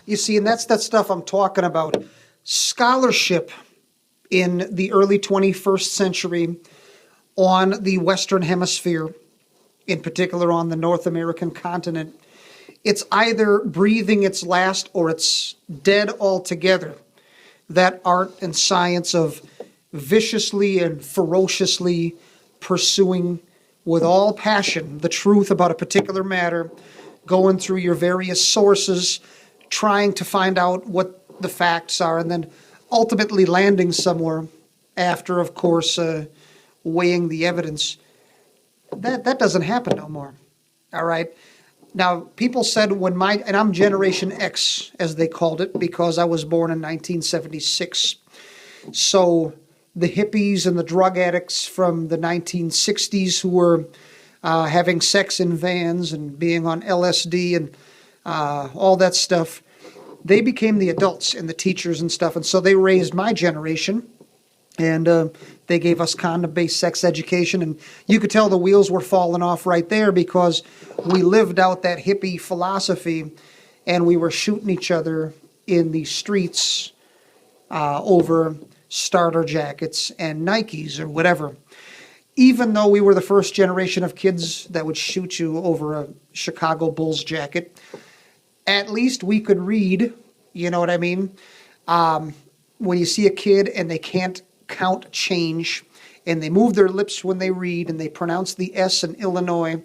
You see, and that's that stuff I'm talking about. Scholarship in the early 21st century on the Western Hemisphere, in particular on the North American continent, it's either breathing its last or it's dead altogether. That art and science of viciously and ferociously pursuing with all passion the truth about a particular matter, going through your various sources, trying to find out what the facts are, and then ultimately landing somewhere after, of course, weighing the evidence. That doesn't happen no more. All right. Now, people said and I'm Generation X, as they called it, because I was born in 1976. So the hippies and the drug addicts from the 1960s who were having sex in vans and being on LSD and all that stuff, they became the adults and the teachers and stuff. And so they raised my generation, and they gave us condom-based sex education. And you could tell the wheels were falling off right there because we lived out that hippie philosophy, and we were shooting each other in the streets over starter jackets and Nikes or whatever. Even though we were the first generation of kids that would shoot you over a Chicago Bulls jacket, at least we could read, you know what I mean? When you see a kid and they can't count change, and they move their lips when they read, and they pronounce the S in Illinois,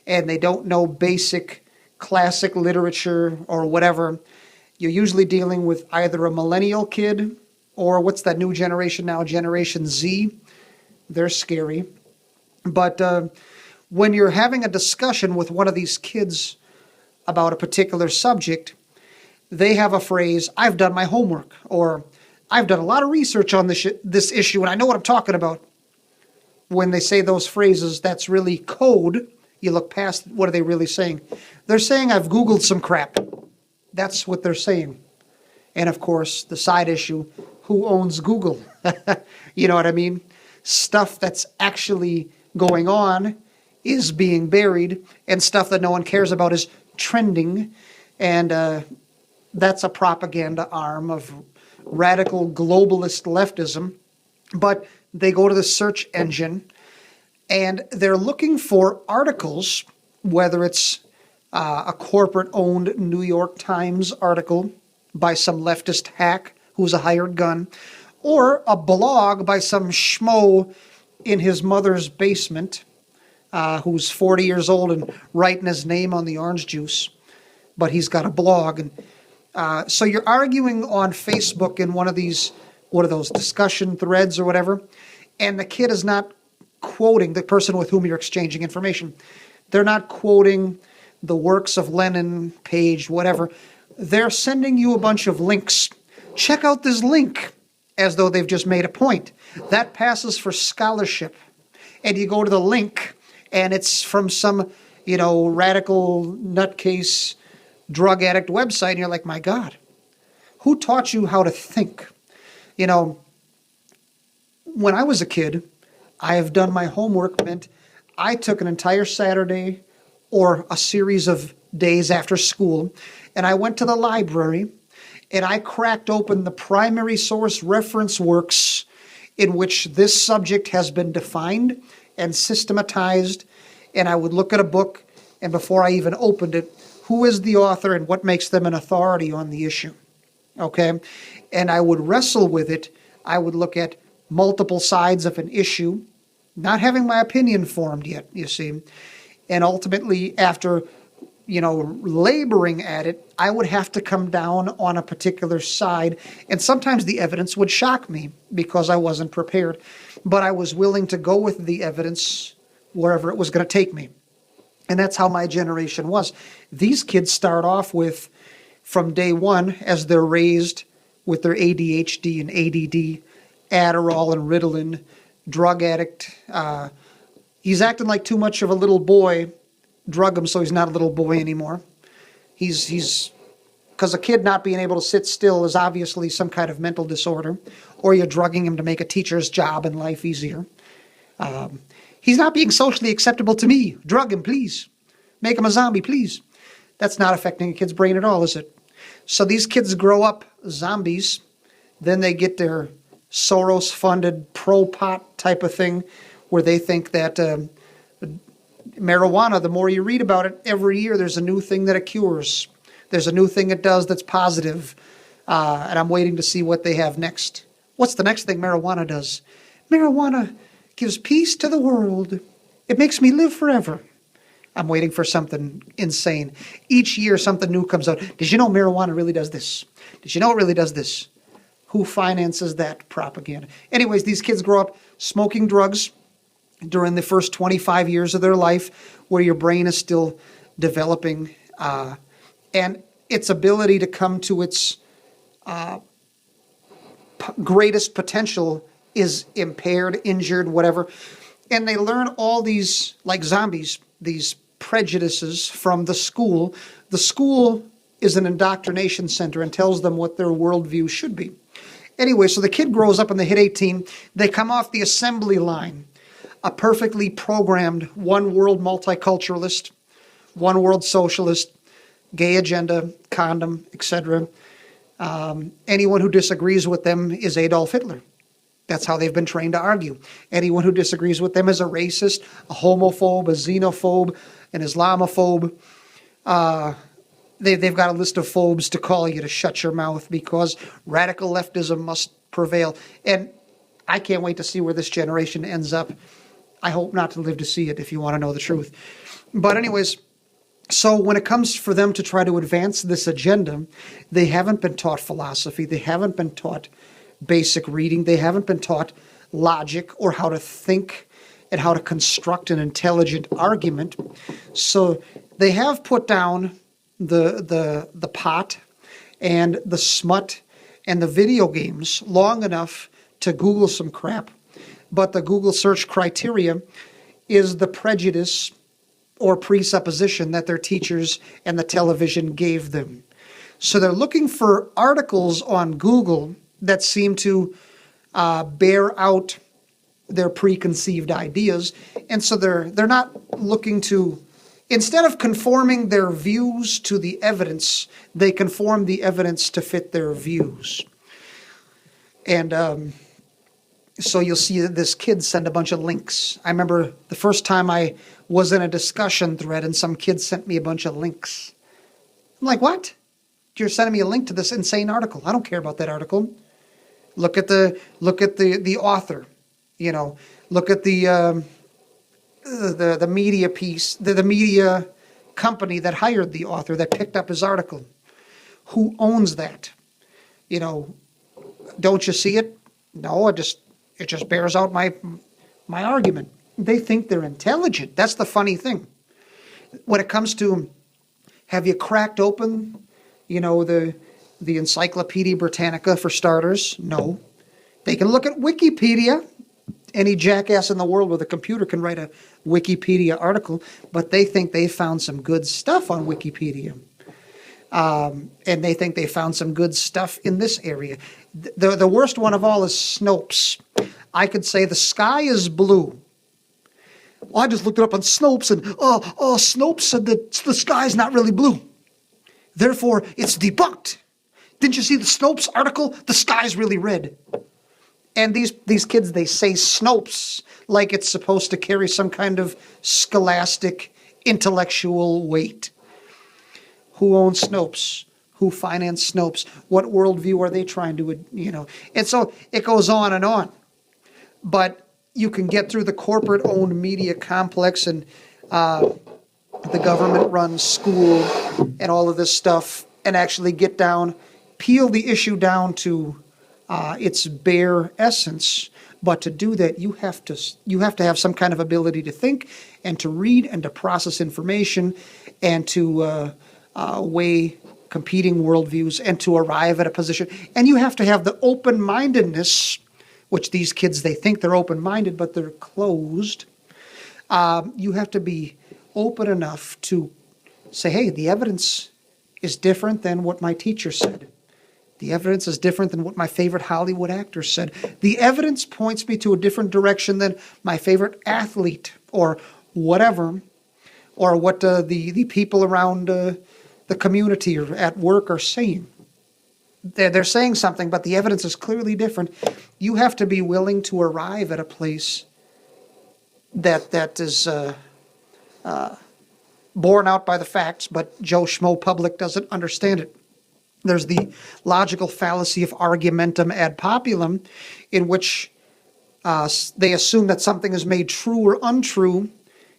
and they don't know basic classic literature or whatever, you're usually dealing with either a millennial kid or what's that new generation now, Generation Z. They're scary. But when you're having a discussion with one of these kids about a particular subject, they have a phrase, "I've done my homework," or "I've done a lot of research on this issue and I know what I'm talking about." When they say those phrases, that's really code. You look past, what are they really saying? They're saying, "I've Googled some crap." That's what they're saying. And of course, the side issue, who owns Google? You know what I mean? Stuff that's actually going on is being buried, and stuff that no one cares about is trending. And that's a propaganda arm of radical globalist leftism. But they go to the search engine, and they're looking for articles, whether it's a corporate-owned New York Times article by some leftist hack who's a hired gun, or a blog by some schmo in his mother's basement who's 40 years old and writing his name on the orange juice, but he's got a blog. And so you're arguing on Facebook in one of these, what are those, discussion threads or whatever, and the kid is not quoting the person with whom you're exchanging information. They're not quoting the works of Lenin, Page, whatever. They're sending you a bunch of links. Check out this link, as though they've just made a point. That passes for scholarship. And you go to the link, and it's from some, radical nutcase drug addict website, and you're like, my God, who taught you how to think? When I was a kid, I have done my homework meant I took an entire Saturday or a series of days after school, and I went to the library, and I cracked open the primary source reference works in which this subject has been defined and systematized, and I would look at a book, and before I even opened it, who is the author and what makes them an authority on the issue, okay? And I would wrestle with it. I would look at multiple sides of an issue, not having my opinion formed yet, you see. And ultimately, after, laboring at it, I would have to come down on a particular side. And sometimes the evidence would shock me because I wasn't prepared. But I was willing to go with the evidence wherever it was going to take me. And that's how my generation was. These kids start off with, from day one, as they're raised with their ADHD and ADD, Adderall and Ritalin, drug addict. He's acting like too much of a little boy. Drug him so he's not a little boy anymore. He's because a kid not being able to sit still is obviously some kind of mental disorder, or you're drugging him to make a teacher's job in life easier. He's not being socially acceptable to me. Drug him, please. Make him a zombie, please. That's not affecting a kid's brain at all, is it? So these kids grow up zombies. Then they get their Soros-funded pro-pot type of thing where they think that marijuana, the more you read about it, every year there's a new thing that it cures. There's a new thing it does that's positive. And I'm waiting to see what they have next. What's the next thing marijuana does? Marijuana gives peace to the world. It makes me live forever. I'm waiting for something insane. Each year something new comes out. Did you know marijuana really does this? Did you know it really does this? Who finances that propaganda? Anyways, these kids grow up smoking drugs during the first 25 years of their life where your brain is still developing. And its ability to come to its greatest potential is impaired, injured, whatever. And they learn all these, like zombies, these prejudices from the school. The school is an indoctrination center and tells them what their worldview should be. Anyway, so the kid grows up and they hit 18. They come off the assembly line, a perfectly programmed one world multiculturalist, one world socialist, gay agenda, condom, etc. Anyone who disagrees with them is Adolf Hitler. That's how they've been trained to argue. Anyone who disagrees with them is a racist, a homophobe, a xenophobe, an Islamophobe. They've got a list of phobes to call you to shut your mouth because radical leftism must prevail. And I can't wait to see where this generation ends up. I hope not to live to see it, if you want to know the truth. But anyways, so when it comes for them to try to advance this agenda, they haven't been taught philosophy. They haven't been taught basic reading. They haven't been taught logic or how to think and how to construct an intelligent argument. So they have put down the pot and the smut and the video games long enough to Google some crap. But the Google search criteria is the prejudice or presupposition that their teachers and the television gave them. So they're looking for articles on Google that seem to bear out their preconceived ideas. And so they're not looking to, instead of conforming their views to the evidence, they conform the evidence to fit their views. And so you'll see this kid send a bunch of links. I remember the first time I was in a discussion thread and some kid sent me a bunch of links. I'm like, what? You're sending me a link to this insane article. I don't care about that article. Look at the author. You know, look at the media piece, the media company that hired the author that picked up his article. Who owns that? You know, don't you see it? No, it just bears out my argument. They think they're intelligent. That's the funny thing. When it comes to, have you cracked open, you know, the Encyclopedia Britannica for starters? No. They can look at Wikipedia. Any jackass in the world with a computer can write a Wikipedia article, but they think they found some good stuff on Wikipedia. And they think they found some good stuff in this area. The worst one of all is Snopes. I could say the sky is blue. Well, I just looked it up on Snopes, and Snopes said that the sky's not really blue. Therefore, it's debunked. Didn't you see the Snopes article? The sky's really red. And these kids, they say Snopes like it's supposed to carry some kind of scholastic intellectual weight. Who owns Snopes? Who financed Snopes? What worldview are they trying to, you know? And so it goes on and on. But you can get through the corporate-owned media complex and the government-run school and all of this stuff and actually get down, peel the issue down to its bare essence. But to do that, you have to have some kind of ability to think and to read and to process information and to weigh competing worldviews and to arrive at a position. And you have to have the open-mindedness, which these kids, they think they're open-minded, but they're closed. You have to be open enough to say, hey, the evidence is different than what my teacher said. The evidence is different than what my favorite Hollywood actor said. The evidence points me to a different direction than my favorite athlete or whatever, or what the people around the community or at work are saying. They're saying something, but the evidence is clearly different. You have to be willing to arrive at a place that is borne out by the facts, but Joe Schmo public doesn't understand it. There's the logical fallacy of argumentum ad populum, in which they assume that something is made true or untrue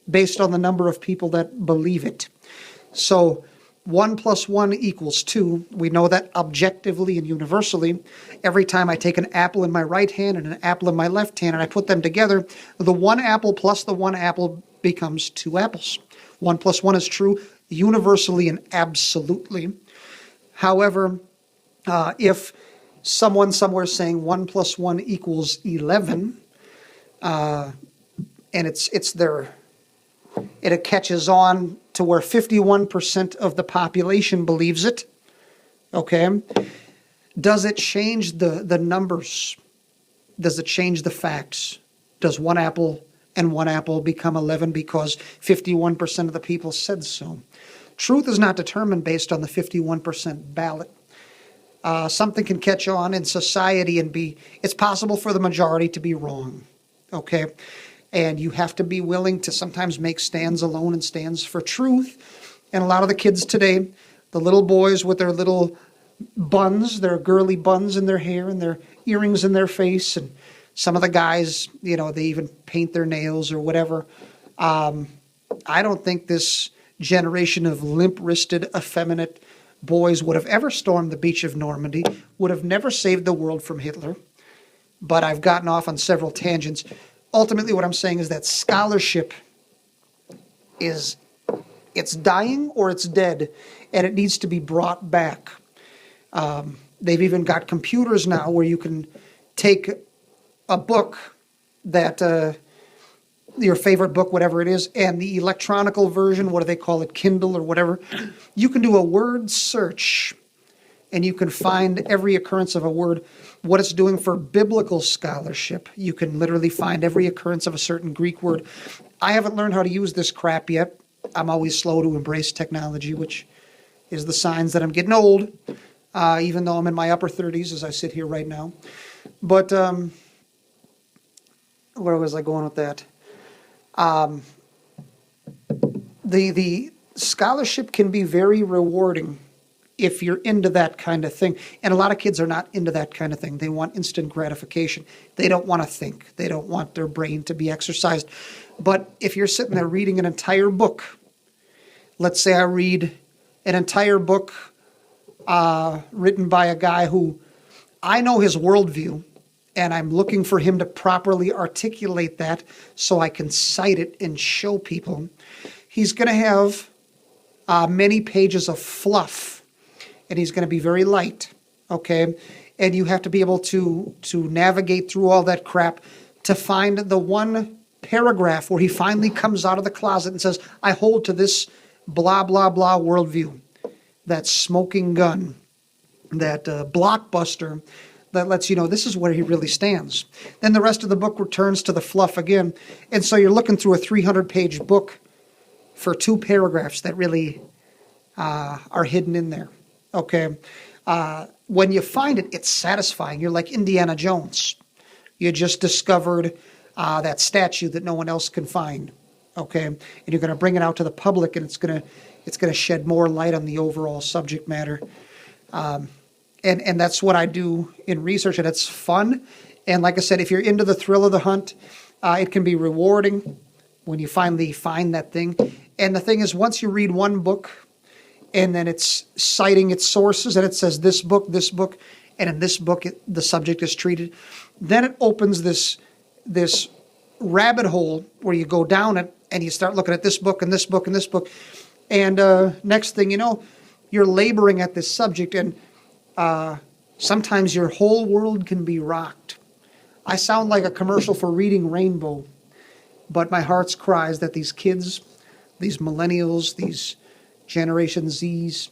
based on the number of people that believe it. So 1 + 1 = 2. We know that objectively and universally. Every time I take an apple in my right hand and an apple in my left hand and I put them together, the one apple plus the one apple becomes 2 apples. 1 + 1 is true universally and absolutely. However, if someone somewhere is saying 1 + 1 = 11, and it catches on to where 51% of the population believes it, okay, does it change the numbers? Does it change the facts? Does 1 apple and 1 apple become 11 because 51% of the people said so? Truth is not determined based on the 51% ballot. Something can catch on in society and it's possible for the majority to be wrong, okay? And you have to be willing to sometimes make stands alone and stands for truth. And a lot of the kids today, the little boys with their little buns, their girly buns in their hair and their earrings in their face, and some of the guys, they even paint their nails or whatever. I don't think this generation of limp-wristed, effeminate boys would have ever stormed the beach of Normandy, would have never saved the world from Hitler. But I've gotten off on several tangents. Ultimately, what I'm saying is that scholarship it's dying or it's dead, and it needs to be brought back. They've even got computers now where you can take a book that your favorite book, whatever it is, and the electronical version, what do they call it, Kindle or whatever, you can do a word search and you can find every occurrence of a word. What it's doing for biblical scholarship, you can literally find every occurrence of a certain Greek word. I haven't learned how to use this crap yet. I'm always slow to embrace technology, which is the signs that I'm getting old, even though I'm in my upper 30s as I sit here right now. But where was I going with that? The scholarship can be very rewarding if you're into that kind of thing. And a lot of kids are not into that kind of thing. They want instant gratification. They don't want to think. They don't want their brain to be exercised. But if you're sitting there reading an entire book, let's say I read an entire book written by a guy who I know his worldview, and I'm looking for him to properly articulate that so I can cite it and show people. He's going to have many pages of fluff, and he's going to be very light, okay? And you have to be able to navigate through all that crap to find the one paragraph where he finally comes out of the closet and says, I hold to this blah, blah, blah worldview, that smoking gun, that blockbuster, that lets you know this is where he really stands. Then the rest of the book returns to the fluff again. And so you're looking through a 300-page book for 2 paragraphs that really are hidden in there. Okay? When you find it, it's satisfying. You're like Indiana Jones. You just discovered that statue that no one else can find. Okay? And you're going to bring it out to the public, and it's going to shed more light on the overall subject matter. And that's what I do in research, and it's fun. And like I said, if you're into the thrill of the hunt, it can be rewarding when you finally find that thing. And the thing is, once you read one book, and then it's citing its sources, and it says this book, and in this book the subject is treated, then it opens this rabbit hole where you go down it, and you start looking at this book, and this book, and this book. And next thing you know, you're laboring at this subject, and sometimes your whole world can be rocked. I sound like a commercial for Reading Rainbow, but my heart's cry is that these kids, these millennials, these Generation Zs,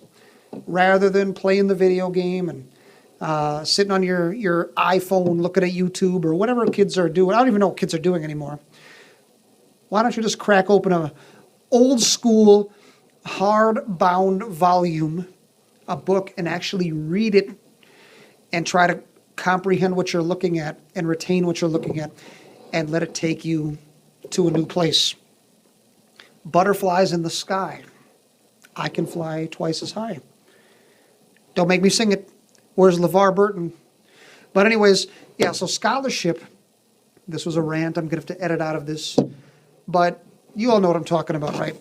rather than playing the video game and sitting on your iPhone looking at YouTube or whatever kids are doing, I don't even know what kids are doing anymore. Why don't you just crack open a old school hard-bound volume, a book, and actually read it and try to comprehend what you're looking at and retain what you're looking at and let it take you to a new place. Butterflies in the sky. I can fly twice as high. Don't make me sing it. Where's LeVar Burton? But anyways, yeah, so scholarship. This was a rant. I'm going to have to edit out of this. But you all know what I'm talking about, right?